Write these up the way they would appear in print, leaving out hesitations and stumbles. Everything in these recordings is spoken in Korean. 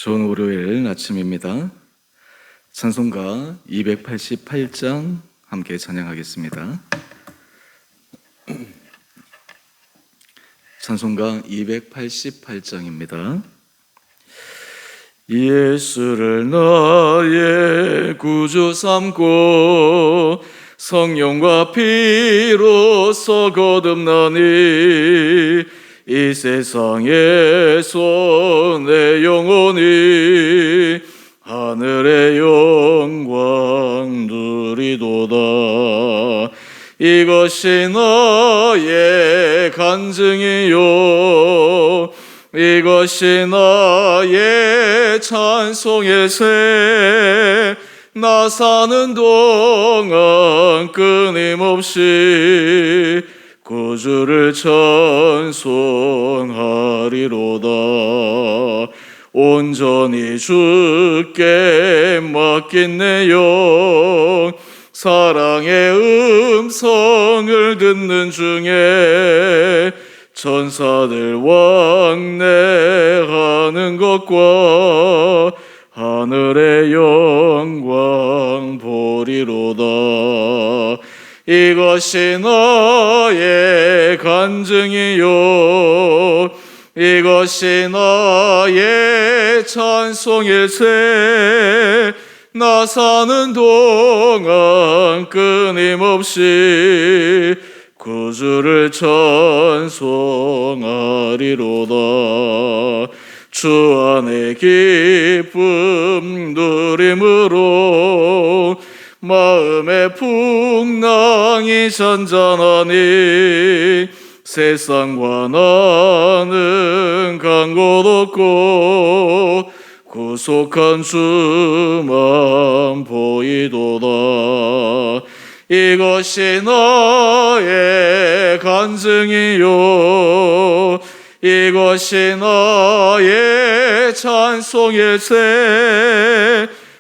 좋은 월요일 아침입니다. 찬송가 288장 함께 찬양하겠습니다. 찬송가 288장입니다. 예수를 나의 구주 삼고 성령과 피로써 거듭나니 이 세상에서 내 영혼이 하늘의 영광 누리도다. 이것이 나의 간증이요, 이것이 나의 찬송일세. 나 사는 동안 끊임없이 구주를 찬송하리로다. 온전히 주께 맡긴 내 영, 사랑의 음성을 듣는 중에 천사들 왕래하는 것과 하늘의 영광 보리로다. 이것이 나의 간증이요, 이것이 나의 찬송일세. 나 사는 동안 끊임없이 구주를 찬송하리로다. 주 안에 기쁨 누림으로 마음의 풍랑이 잔잔하니 세상과 나는 간 곳 없고 구속한 주만 보이도다. 이것이 나의 간증이요, 이것이 나의 찬송일세.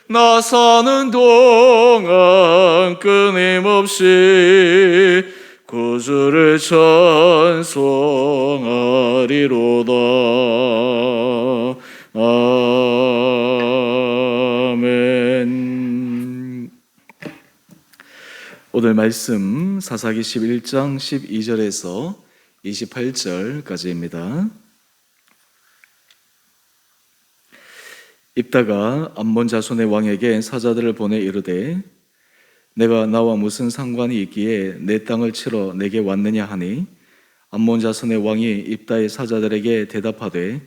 나 사는 동안 끊임없이 구주를 찬송하리로다. 아멘. 오늘 말씀 사사기 11장 12절에서 28절까지입니다. 입다가 암몬 자손의 왕에게 사자들을 보내 이르되 내가 나와 무슨 상관이 있기에 내 땅을 치러 내게 왔느냐 하니, 암몬 자손의 왕이 입다의 사자들에게 대답하되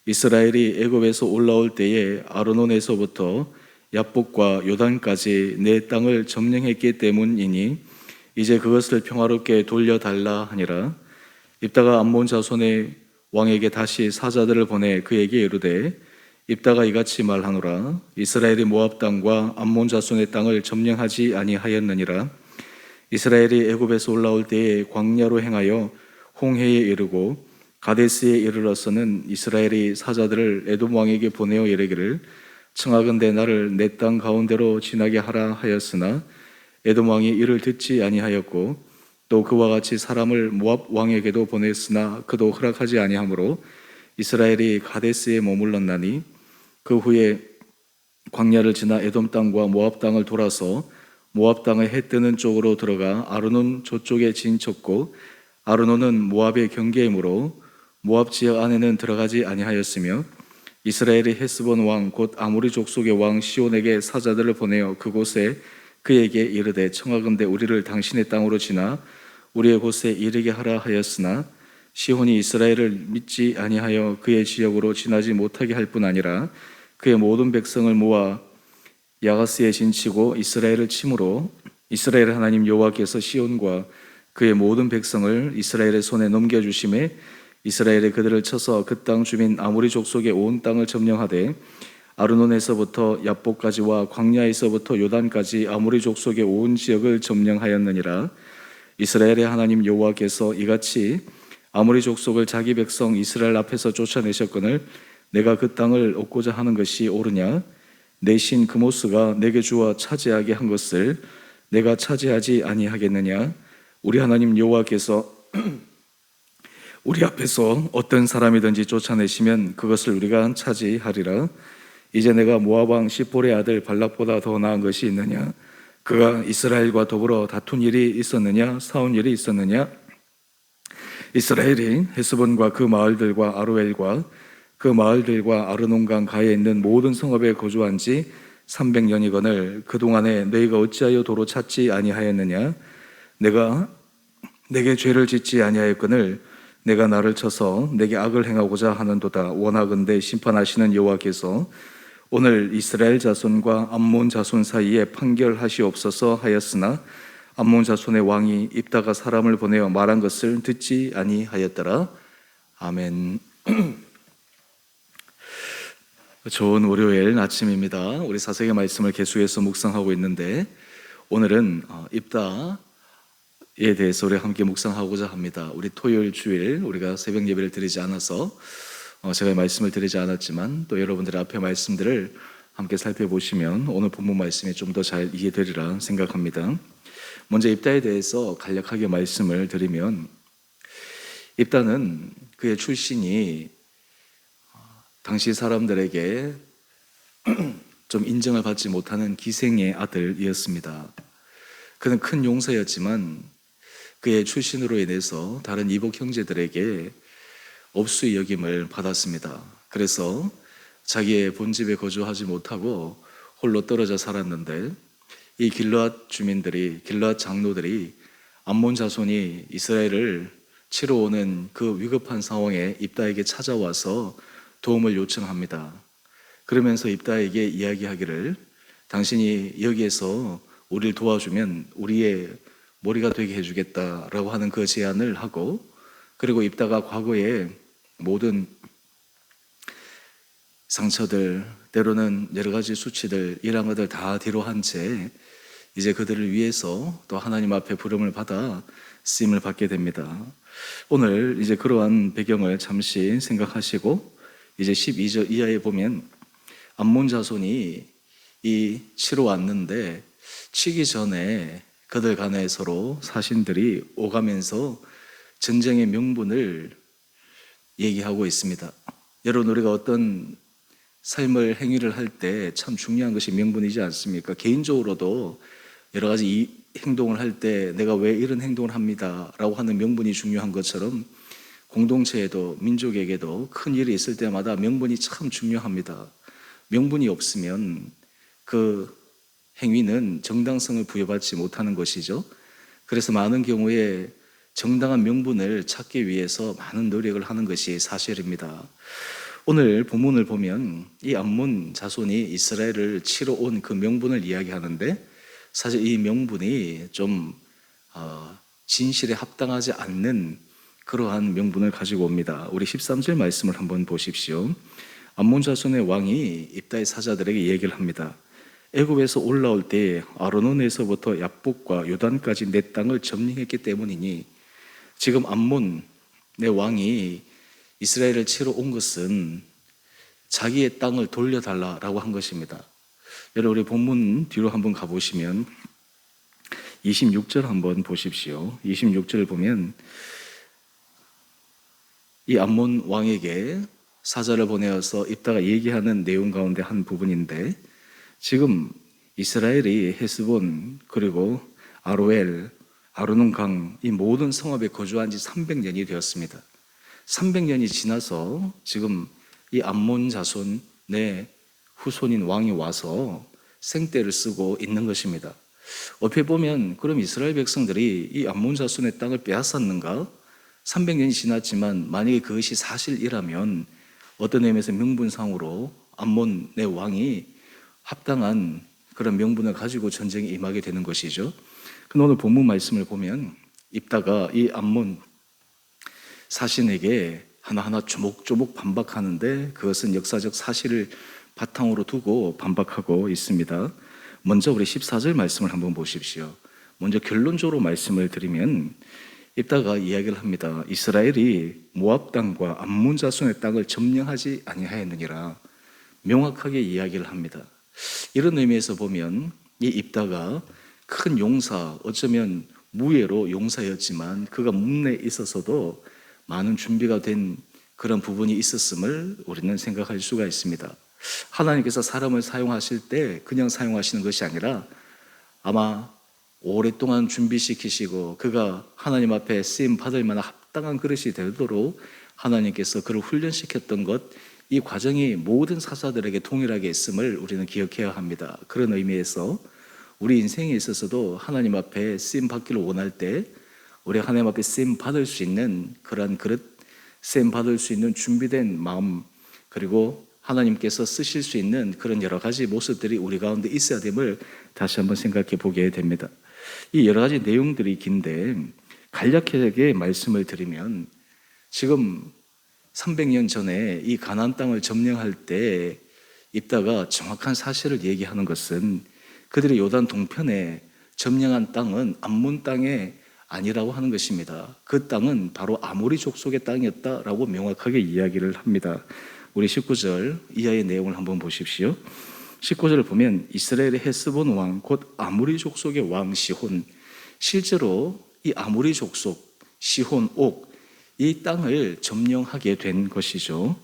이스라엘이 애굽에서 올라올 때에 아르논에서부터 야복과 요단까지 내 땅을 점령했기 때문이니 이제 그것을 평화롭게 돌려달라 하니라. 입다가 암몬 자손의 왕에게 다시 사자들을 보내 그에게 이르되 입다가 이같이 말하노라. 이스라엘이 모압 땅과 암몬 자손의 땅을 점령하지 아니하였느니라. 이스라엘이 애굽에서 올라올 때에 광야로 행하여 홍해에 이르고 가데스에 이르러서는 이스라엘이 사자들을 에돔 왕에게 보내어 이르기를 청하건대 나를 내 땅 가운데로 지나게 하라 하였으나 에돔 왕이 이를 듣지 아니하였고 또 그와 같이 사람을 모압 왕에게도 보냈으나 그도 허락하지 아니하므로 이스라엘이 가데스에 머물렀나니 그 후에 광야를 지나 에돔 땅과 모압 땅을 돌아서 모압 땅의 해 뜨는 쪽으로 들어가 아르논 저쪽에 진쳤고 아르논은 모압의 경계이므로 모압 지역 안에는 들어가지 아니하였으며 이스라엘이 헤스본 왕 곧 아모리 족속의 왕 시온에게 사자들을 보내어 그곳에 그에게 이르되 청하건대 우리를 당신의 땅으로 지나 우리의 곳에 이르게 하라 하였으나 시온이 이스라엘을 믿지 아니하여 그의 지역으로 지나지 못하게 할 뿐 아니라 그의 모든 백성을 모아 야가스에 진치고 이스라엘을 치므로 이스라엘 하나님 여호와께서 시온과 그의 모든 백성을 이스라엘의 손에 넘겨주심에 이스라엘이 그들을 쳐서 그 땅 주민 아모리 족속의 온 땅을 점령하되 아르논에서부터 야복까지와 광야에서부터 요단까지 아모리 족속의 온 지역을 점령하였느니라. 이스라엘의 하나님 여호와께서 이같이 아모리 족속을 자기 백성 이스라엘 앞에서 쫓아내셨거늘 내가 그 땅을 얻고자 하는 것이 옳으냐? 내 신 그모스가 내게 주어 차지하게 한 것을 내가 차지하지 아니하겠느냐? 우리 하나님 여호와께서 우리 앞에서 어떤 사람이든지 쫓아내시면 그것을 우리가 차지하리라. 이제 내가 모압 왕 시볼의 아들 발락보다 더 나은 것이 있느냐? 그가 이스라엘과 더불어 다툰 일이 있었느냐? 싸운 일이 있었느냐? 이스라엘이 헤스본과 그 마을들과 아로엘과 그 마을들과 아르논강 가에 있는 모든 성읍에 거주한 지 300년이거늘 그동안에 너희가 어찌하여 도로 찾지 아니하였느냐? 내가 내게 죄를 짓지 아니하였거늘 내가 나를 쳐서 내게 악을 행하고자 하는도다. 원하건대 심판하시는 여호와께서 오늘 이스라엘 자손과 암몬 자손 사이에 판결하시옵소서 하였으나 암몬 자손의 왕이 입다가 사람을 보내어 말한 것을 듣지 아니하였더라. 아멘. 좋은 월요일 아침입니다. 우리 사색의 말씀을 계속해서 묵상하고 있는데 오늘은 입다에 대해서 우리 함께 묵상하고자 합니다. 우리 토요일 주일 우리가 새벽 예배를 드리지 않아서 제가 말씀을 드리지 않았지만 또 여러분들의 앞에 말씀들을 함께 살펴보시면 오늘 본문 말씀이 좀 더 잘 이해되리라 생각합니다. 먼저 입다에 대해서 간략하게 말씀을 드리면 입다는 그의 출신이 당시 사람들에게 좀 인정을 받지 못하는 기생의 아들이었습니다. 그는 큰 용사였지만 그의 출신으로 인해서 다른 이복 형제들에게 업수의 여김을 받았습니다. 그래서 자기의 본집에 거주하지 못하고 홀로 떨어져 살았는데 이 길르앗 주민들이, 길르앗 장로들이 암몬 자손이 이스라엘을 치러 오는 그 위급한 상황에 입다에게 찾아와서 도움을 요청합니다. 그러면서 입다에게 이야기하기를 당신이 여기에서 우리를 도와주면 우리의 머리가 되게 해주겠다라고 하는 그 제안을 하고, 그리고 입다가 과거에 모든 상처들, 때로는 여러 가지 수치들, 이런 것들 다 뒤로 한 채 이제 그들을 위해서 또 하나님 앞에 부름을 받아 쓰임을 받게 됩니다. 오늘 이제 그러한 배경을 잠시 생각하시고 이제 12절 이하에 보면 암몬 자손이 치러 왔는데 치기 전에 그들 간에 서로 사신들이 오가면서 전쟁의 명분을 얘기하고 있습니다. 여러분, 우리가 어떤 삶을 행위를 할 때 참 중요한 것이 명분이지 않습니까? 개인적으로도 여러 가지 이 행동을 할 때 내가 왜 이런 행동을 합니다 라고 하는 명분이 중요한 것처럼 공동체에도 민족에게도 큰 일이 있을 때마다 명분이 참 중요합니다. 명분이 없으면 그 행위는 정당성을 부여받지 못하는 것이죠. 그래서 많은 경우에 정당한 명분을 찾기 위해서 많은 노력을 하는 것이 사실입니다. 오늘 본문을 보면 이 암몬 자손이 이스라엘을 치러 온 그 명분을 이야기하는데 사실 이 명분이 좀 진실에 합당하지 않는 그러한 명분을 가지고 옵니다. 우리 13절 말씀을 한번 보십시오. 암몬 자손의 왕이 입다의 사자들에게 얘기를 합니다. 애굽에서 올라올 때 아르논에서부터 야복과 요단까지 내 땅을 점령했기 때문이니 지금 암몬 내 왕이 이스라엘을 치러 온 것은 자기의 땅을 돌려달라라고 한 것입니다. 여러분, 우리 본문 뒤로 한번 가보시면 26절 한번 보십시오. 26절을 보면 이 암몬 왕에게 사자를 보내어서 입다가 얘기하는 내용 가운데 한 부분인데, 지금 이스라엘이 헤스본 그리고 아로엘, 아르논강 이 모든 성읍에 거주한 지 300년이 되었습니다. 300년이 지나서 지금 이 암몬 자손의 후손인 왕이 와서 생떼를 쓰고 있는 것입니다. 옆에 보면 그럼 이스라엘 백성들이 이 암몬 자손의 땅을 빼앗았는가? 300년이 지났지만 만약에 그것이 사실이라면 어떤 의미에서 명분상으로 암몬의 왕이 합당한 그런 명분을 가지고 전쟁에 임하게 되는 것이죠. 근데 오늘 본문 말씀을 보면 입다가 이 암몬 사신에게 하나하나 조목조목 반박하는데 그것은 역사적 사실을 바탕으로 두고 반박하고 있습니다. 먼저 우리 14절 말씀을 한번 보십시오. 먼저 결론적으로 말씀을 드리면 입다가 이야기를 합니다. 이스라엘이 모압 땅과 암몬 자손의 땅을 점령하지 아니하였느니라 명확하게 이야기를 합니다. 이런 의미에서 보면 이 입다가 큰 용사, 어쩌면 무예로 용사였지만 그가 문내에 있어서도 많은 준비가 된 그런 부분이 있었음을 우리는 생각할 수가 있습니다. 하나님께서 사람을 사용하실 때 그냥 사용하시는 것이 아니라 아마 오랫동안 준비시키시고 그가 하나님 앞에 쓰임 받을 만한 합당한 그릇이 되도록 하나님께서 그를 훈련시켰던 것, 이 과정이 모든 사사들에게 동일하게 있음을 우리는 기억해야 합니다. 그런 의미에서 우리 인생에 있어서도 하나님 앞에 쓰임 받기를 원할 때 우리 하나님 앞에 쓰임 받을 수 있는 그러한 그릇, 쓰임 받을 수 있는 준비된 마음, 그리고 하나님께서 쓰실 수 있는 그런 여러 가지 모습들이 우리 가운데 있어야 됨을 다시 한번 생각해 보게 됩니다. 이 여러 가지 내용들이 긴데 간략하게 말씀을 드리면, 지금 300년 전에 이 가나안 땅을 점령할 때 입다가 정확한 사실을 얘기하는 것은 그들이 요단 동편에 점령한 땅은 암몬 땅에 아니라고 하는 것입니다. 그 땅은 바로 아모리 족속의 땅이었다라고 명확하게 이야기를 합니다. 우리 19절 이하의 내용을 한번 보십시오. 19절을 보면 이스라엘의 헤스본 왕 곧 아모리 족속의 왕 시혼, 실제로 이 아모리 족속 시혼 옥, 이 땅을 점령하게 된 것이죠.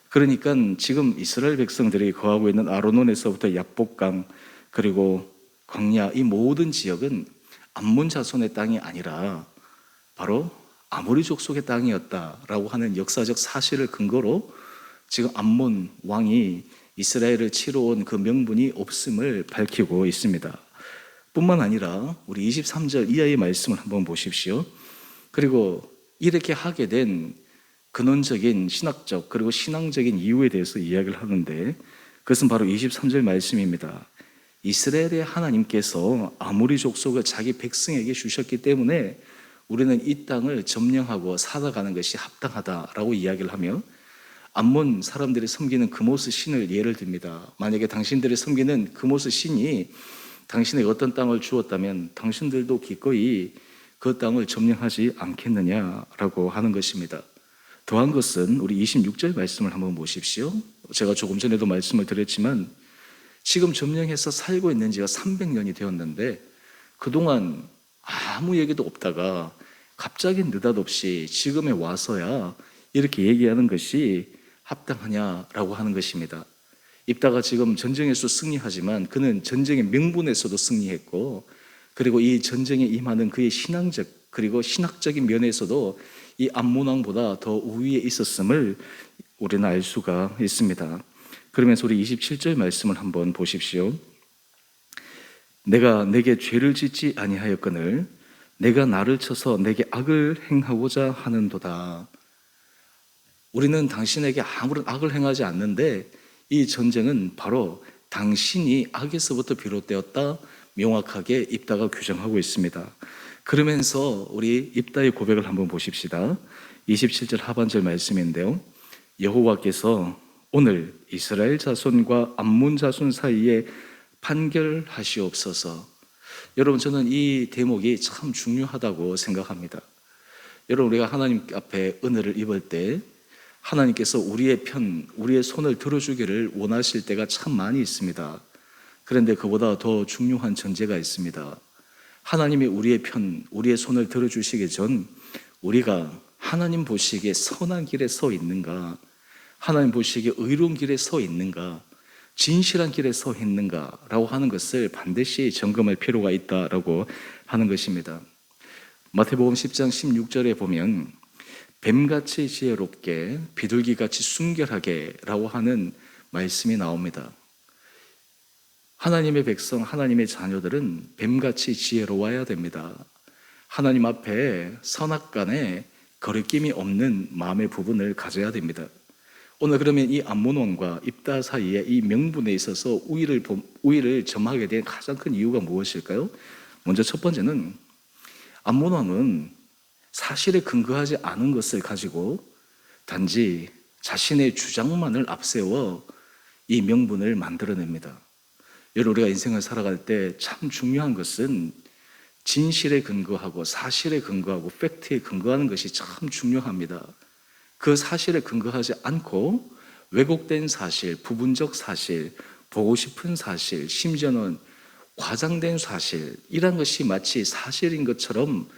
그러니까 지금 이스라엘 백성들이 거하고 있는 아르논에서부터 야복강 그리고 광야, 이 모든 지역은 암몬 자손의 땅이 아니라 바로 아모리 족속의 땅이었다라고 하는 역사적 사실을 근거로 지금 암몬 왕이 이스라엘을 치러 온 그 명분이 없음을 밝히고 있습니다. 뿐만 아니라 우리 23절 이하의 말씀을 한번 보십시오. 그리고 이렇게 하게 된 근원적인 신학적 그리고 신앙적인 이유에 대해서 이야기를 하는데, 그것은 바로 23절 말씀입니다. 이스라엘의 하나님께서 아모리 족속을 자기 백성에게 주셨기 때문에 우리는 이 땅을 점령하고 살아가는 것이 합당하다라고 이야기를 하며, 암몬 사람들이 섬기는 그모스 신을 예를 듭니다. 만약에 당신들이 섬기는 그모스 신이 당신에게 어떤 땅을 주었다면 당신들도 기꺼이 그 땅을 점령하지 않겠느냐라고 하는 것입니다. 더한 것은 우리 26절 말씀을 한번 보십시오. 제가 조금 전에도 말씀을 드렸지만 지금 점령해서 살고 있는 지가 300년이 되었는데 그동안 아무 얘기도 없다가 갑자기 느닷없이 지금에 와서야 이렇게 얘기하는 것이 합당하냐라고 하는 것입니다. 입다가 지금 전쟁에서 승리하지만 그는 전쟁의 명분에서도 승리했고, 그리고 이 전쟁에 임하는 그의 신앙적 그리고 신학적인 면에서도 이 암몬 왕보다 더 우위에 있었음을 우리는 알 수가 있습니다. 그러면서 우리 27절 말씀을 한번 보십시오. 내가 내게 죄를 짓지 아니하였거늘 내가 나를 쳐서 내게 악을 행하고자 하는도다. 우리는 당신에게 아무런 악을 행하지 않는데 이 전쟁은 바로 당신이 악에서부터 비롯되었다, 명확하게 입다가 규정하고 있습니다. 그러면서 우리 입다의 고백을 한번 보십시다. 27절 하반절 말씀인데요, 여호와께서 오늘 이스라엘 자손과 암몬 자손 사이에 판결하시옵소서. 여러분, 저는 이 대목이 참 중요하다고 생각합니다. 여러분, 우리가 하나님 앞에 은혜를 입을 때 하나님께서 우리의 편, 우리의 손을 들어주기를 원하실 때가 참 많이 있습니다. 그런데 그보다 더 중요한 전제가 있습니다. 하나님이 우리의 편, 우리의 손을 들어주시기 전 우리가 하나님 보시기에 선한 길에 서 있는가, 하나님 보시기에 의로운 길에 서 있는가, 진실한 길에 서 있는가라고 하는 것을 반드시 점검할 필요가 있다라고 하는 것입니다. 마태복음 10장 16절에 보면 뱀같이 지혜롭게 비둘기같이 순결하게 라고 하는 말씀이 나옵니다. 하나님의 백성, 하나님의 자녀들은 뱀같이 지혜로워야 됩니다. 하나님 앞에 선악간에 거리낌이 없는 마음의 부분을 가져야 됩니다. 오늘 그러면 이 암몬 왕과 입다 사이에 이 명분에 있어서 우위를 점하게 된 가장 큰 이유가 무엇일까요? 먼저 첫 번째는 암몬 왕은 사실에 근거하지 않은 것을 가지고 단지 자신의 주장만을 앞세워 이 명분을 만들어냅니다. 여러분, 우리가 인생을 살아갈 때 참 중요한 것은 진실에 근거하고 사실에 근거하고 팩트에 근거하는 것이 참 중요합니다. 그 사실에 근거하지 않고 왜곡된 사실, 부분적 사실, 보고 싶은 사실, 심지어는 과장된 사실, 이런 것이 마치 사실인 것처럼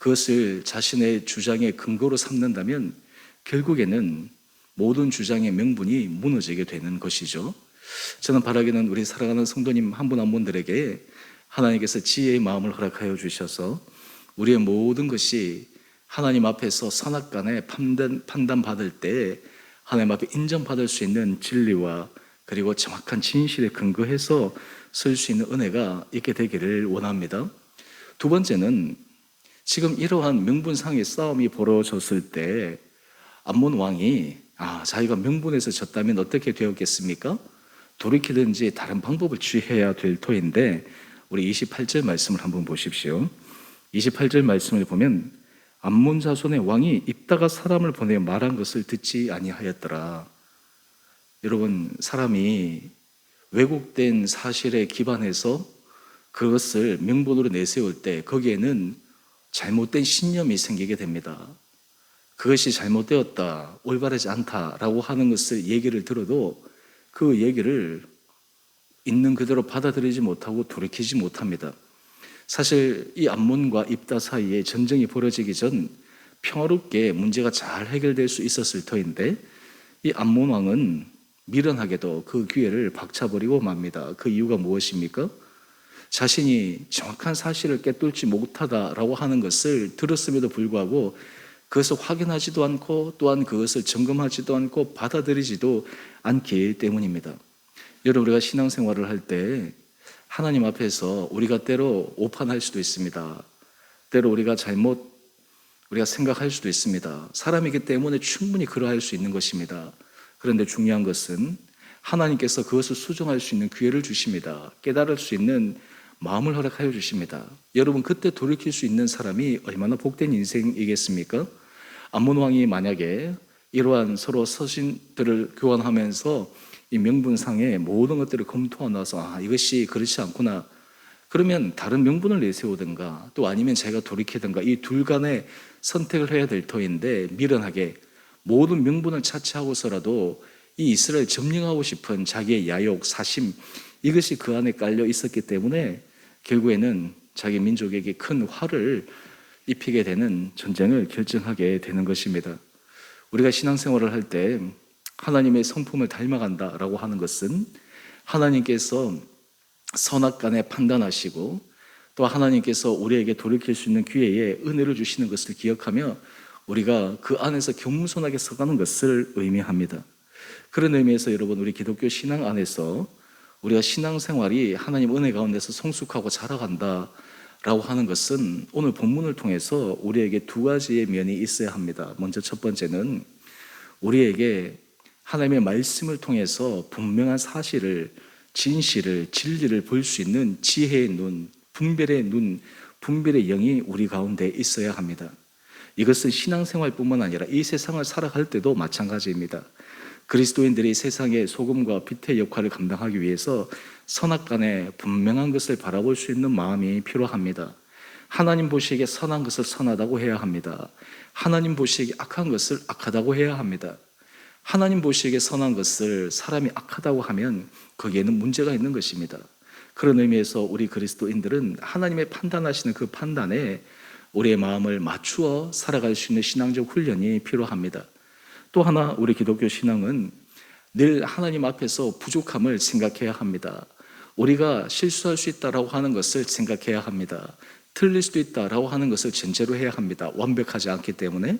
그것을 자신의 주장의 근거로 삼는다면 결국에는 모든 주장의 명분이 무너지게 되는 것이죠. 저는 바라기는 우리 사랑하는 성도님 한 분 한 분들에게 하나님께서 지혜의 마음을 허락하여 주셔서 우리의 모든 것이 하나님 앞에서 선악간에 판단받을 때 하나님 앞에 인정받을 수 있는 진리와 그리고 정확한 진실에 근거해서 설 수 있는 은혜가 있게 되기를 원합니다. 두 번째는 지금 이러한 명분상의 싸움이 벌어졌을 때 암몬 왕이 자기가 명분에서 졌다면 어떻게 되었겠습니까? 돌이키든지 다른 방법을 취해야 될 터인데 우리 28절 말씀을 한번 보십시오. 28절 말씀을 보면 암몬 자손의 왕이 입다가 사람을 보내 말한 것을 듣지 아니하였더라. 여러분, 사람이 왜곡된 사실에 기반해서 그것을 명분으로 내세울 때 거기에는 잘못된 신념이 생기게 됩니다. 그것이 잘못되었다, 올바르지 않다라고 하는 것을 얘기를 들어도 그 얘기를 있는 그대로 받아들이지 못하고 돌이키지 못합니다. 사실 이 암몬과 입다 사이에 전쟁이 벌어지기 전 평화롭게 문제가 잘 해결될 수 있었을 터인데 이 암몬 왕은 미련하게도 그 기회를 박차버리고 맙니다. 그 이유가 무엇입니까? 자신이 정확한 사실을 꿰뚫지 못하다라고 하는 것을 들었음에도 불구하고 그것을 확인하지도 않고 또한 그것을 점검하지도 않고 받아들이지도 않기 때문입니다. 여러분, 우리가 신앙생활을 할 때 하나님 앞에서 우리가 때로 오판할 수도 있습니다. 때로 우리가 생각할 수도 있습니다. 사람이기 때문에 충분히 그러할 수 있는 것입니다. 그런데 중요한 것은 하나님께서 그것을 수정할 수 있는 기회를 주십니다. 깨달을 수 있는 마음을 허락하여 주십니다. 여러분, 그때 돌이킬 수 있는 사람이 얼마나 복된 인생이겠습니까? 암몬 왕이 만약에 이러한 서로 서신들을 교환하면서 이 명분상의 모든 것들을 검토하고 나서 이것이 그렇지 않구나, 그러면 다른 명분을 내세우든가 또 아니면 자기가 돌이키든가 이 둘 간의 선택을 해야 될 터인데 미련하게 모든 명분을 차치하고서라도 이 이스라엘 점령하고 싶은 자기의 야욕, 사심, 이것이 그 안에 깔려 있었기 때문에 결국에는 자기 민족에게 큰 화를 입히게 되는 전쟁을 결정하게 되는 것입니다. 우리가 신앙생활을 할 때 하나님의 성품을 닮아간다라고 하는 것은 하나님께서 선악간에 판단하시고 또 하나님께서 우리에게 돌이킬 수 있는 기회에 은혜를 주시는 것을 기억하며 우리가 그 안에서 겸손하게 서가는 것을 의미합니다. 그런 의미에서 여러분, 우리 기독교 신앙 안에서 우리가 신앙생활이 하나님 은혜 가운데서 성숙하고 자라간다라고 하는 것은 오늘 본문을 통해서 우리에게 두 가지의 면이 있어야 합니다. 먼저 첫 번째는 우리에게 하나님의 말씀을 통해서 분명한 사실을, 진실을, 진리를 볼 수 있는 지혜의 눈, 분별의 눈, 분별의 영이 우리 가운데 있어야 합니다. 이것은 신앙생활뿐만 아니라 이 세상을 살아갈 때도 마찬가지입니다. 그리스도인들이 세상의 소금과 빛의 역할을 감당하기 위해서 선악간에 분명한 것을 바라볼 수 있는 마음이 필요합니다. 하나님 보시기에 선한 것을 선하다고 해야 합니다. 하나님 보시기에 악한 것을 악하다고 해야 합니다. 하나님 보시기에 선한 것을 사람이 악하다고 하면 거기에는 문제가 있는 것입니다. 그런 의미에서 우리 그리스도인들은 하나님의 판단하시는 그 판단에 우리의 마음을 맞추어 살아갈 수 있는 신앙적 훈련이 필요합니다. 또 하나, 우리 기독교 신앙은 늘 하나님 앞에서 부족함을 생각해야 합니다. 우리가 실수할 수 있다라고 하는 것을 생각해야 합니다. 틀릴 수도 있다라고 하는 것을 전제로 해야 합니다. 완벽하지 않기 때문에.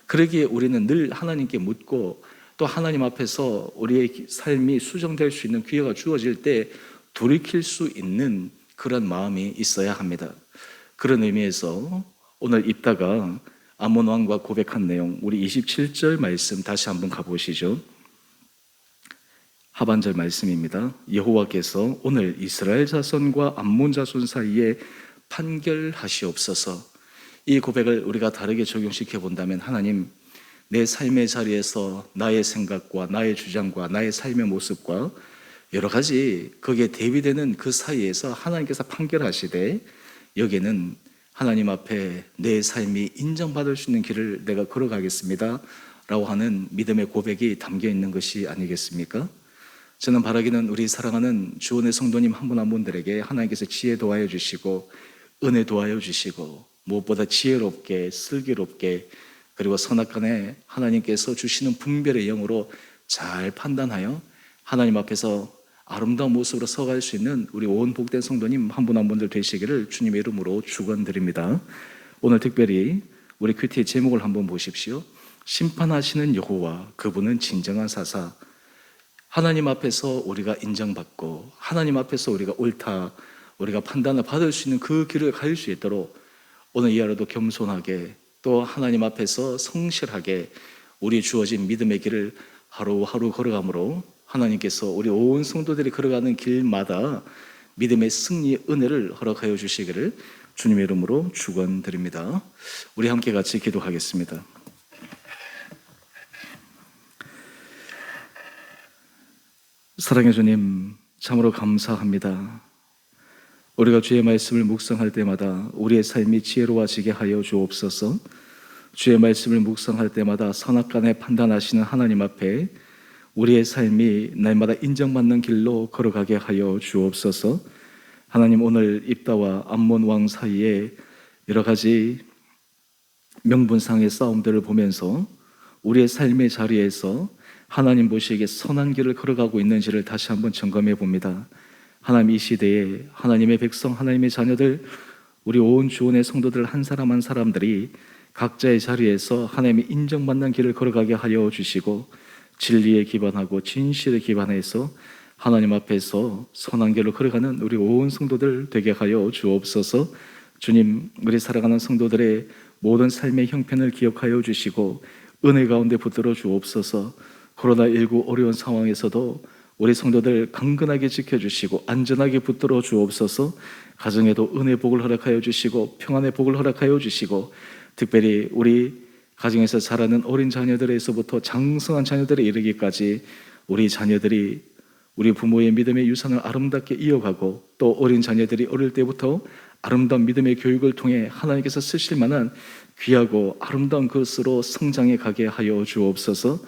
그러기에 우리는 늘 하나님께 묻고 또 하나님 앞에서 우리의 삶이 수정될 수 있는 기회가 주어질 때 돌이킬 수 있는 그런 마음이 있어야 합니다. 그런 의미에서 오늘 입다가 암몬 왕과 고백한 내용, 우리 27절 말씀 다시 한번 가보시죠. 하반절 말씀입니다. 여호와께서 오늘 이스라엘 자손과 암몬 자손 사이에 판결하시옵소서. 이 고백을 우리가 다르게 적용시켜 본다면, 하나님, 내 삶의 자리에서 나의 생각과 나의 주장과 나의 삶의 모습과 여러 가지 거기에 대비되는 그 사이에서 하나님께서 판결하시되 여기에는 하나님 앞에 내 삶이 인정받을 수 있는 길을 내가 걸어가겠습니다 라고 하는 믿음의 고백이 담겨 있는 것이 아니겠습니까? 저는 바라기는 우리 사랑하는 주원의 성도님 한 분 한 분들에게 하나님께서 지혜 도하여 주시고 은혜 도하여 주시고 무엇보다 지혜롭게, 슬기롭게, 그리고 선악간에 하나님께서 주시는 분별의 영으로 잘 판단하여 하나님 앞에서 아름다운 모습으로 서갈 수 있는 우리 온 복된 성도님 한 분 한 분들 되시기를 주님의 이름으로 축원드립니다. 오늘 특별히 우리 큐티의 제목을 한번 보십시오. 심판하시는 여호와, 그분은 진정한 사사. 하나님 앞에서 우리가 인정받고 하나님 앞에서 우리가 옳다, 우리가 판단을 받을 수 있는 그 길을 갈 수 있도록 오늘 이 하루도 겸손하게, 또 하나님 앞에서 성실하게 우리 주어진 믿음의 길을 하루하루 걸어가므로 하나님께서 우리 온 성도들이 걸어가는 길마다 믿음의 승리의 은혜를 허락하여 주시기를 주님의 이름으로 축원드립니다. 우리 함께 같이 기도하겠습니다. 사랑의 주님, 참으로 감사합니다. 우리가 주의 말씀을 묵상할 때마다 우리의 삶이 지혜로워지게 하여 주옵소서. 주의 말씀을 묵상할 때마다 선악간에 판단하시는 하나님 앞에 우리의 삶이 날마다 인정받는 길로 걸어가게 하여 주옵소서. 하나님, 오늘 입다와 암몬 왕 사이에 여러 가지 명분상의 싸움들을 보면서 우리의 삶의 자리에서 하나님 보시기에 선한 길을 걸어가고 있는지를 다시 한번 점검해 봅니다. 하나님, 이 시대에 하나님의 백성, 하나님의 자녀들, 우리 온 주원의 성도들 한 사람 한 사람들이 각자의 자리에서 하나님의 인정받는 길을 걸어가게 하여 주시고 진리에 기반하고 진실에 기반해서 하나님 앞에서 선한 길로 걸어가는 우리 온 성도들 되게 하여 주옵소서. 주님, 우리 살아가는 성도들의 모든 삶의 형편을 기억하여 주시고 은혜 가운데 붙들어 주옵소서. 코로나19 어려운 상황에서도 우리 성도들 강건하게 지켜주시고 안전하게 붙들어 주옵소서. 가정에도 은혜 복을 허락하여 주시고 평안의 복을 허락하여 주시고 특별히 우리 가정에서 자라는 어린 자녀들에서부터 장성한 자녀들에 이르기까지 우리 자녀들이 우리 부모의 믿음의 유산을 아름답게 이어가고 또 어린 자녀들이 어릴 때부터 아름다운 믿음의 교육을 통해 하나님께서 쓰실 만한 귀하고 아름다운 것으로 성장해 가게 하여 주옵소서.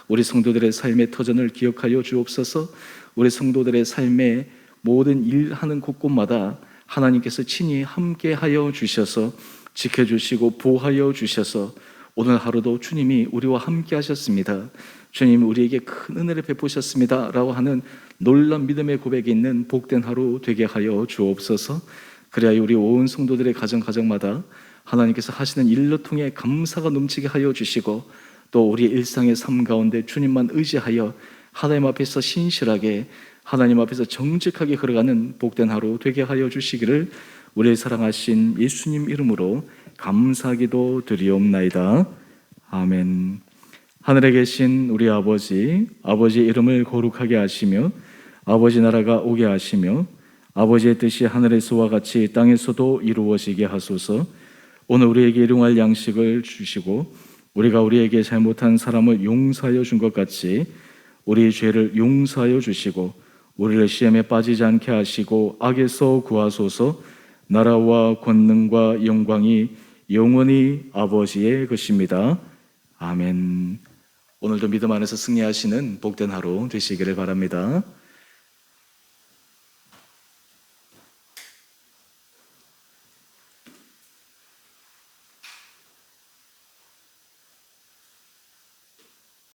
우리 성도들의 삶의 터전을 기억하여 주옵소서. 우리 성도들의 삶의 모든 일하는 곳곳마다 하나님께서 친히 함께하여 주셔서 지켜주시고 보호하여 주셔서 오늘 하루도 주님이 우리와 함께 하셨습니다, 주님 우리에게 큰 은혜를 베푸셨습니다 라고 하는 놀라운 믿음의 고백이 있는 복된 하루 되게 하여 주옵소서. 그래야 우리 온 성도들의 가정마다 하나님께서 하시는 일로 통해 감사가 넘치게 하여 주시고 또 우리의 일상의 삶 가운데 주님만 의지하여 하나님 앞에서 신실하게 하나님 앞에서 정직하게 걸어가는 복된 하루 되게 하여 주시기를 우리의 사랑하신 예수님 이름으로 감사기도 드리옵나이다. 아멘. 하늘에 계신 우리 아버지의 이름을 거룩하게 하시며 아버지 나라가 오게 하시며 아버지의 뜻이 하늘에서와 같이 땅에서도 이루어지게 하소서. 오늘 우리에게 일용할 양식을 주시고 우리가 우리에게 잘못한 사람을 용서하여 준 것 같이 우리의 죄를 용서하여 주시고 우리를 시험에 빠지지 않게 하시고 악에서 구하소서. 나라와 권능과 영광이 영원히 아버지의 것입니다. 아멘. 오늘도 믿음 안에서 승리하시는 복된 하루 되시기를 바랍니다.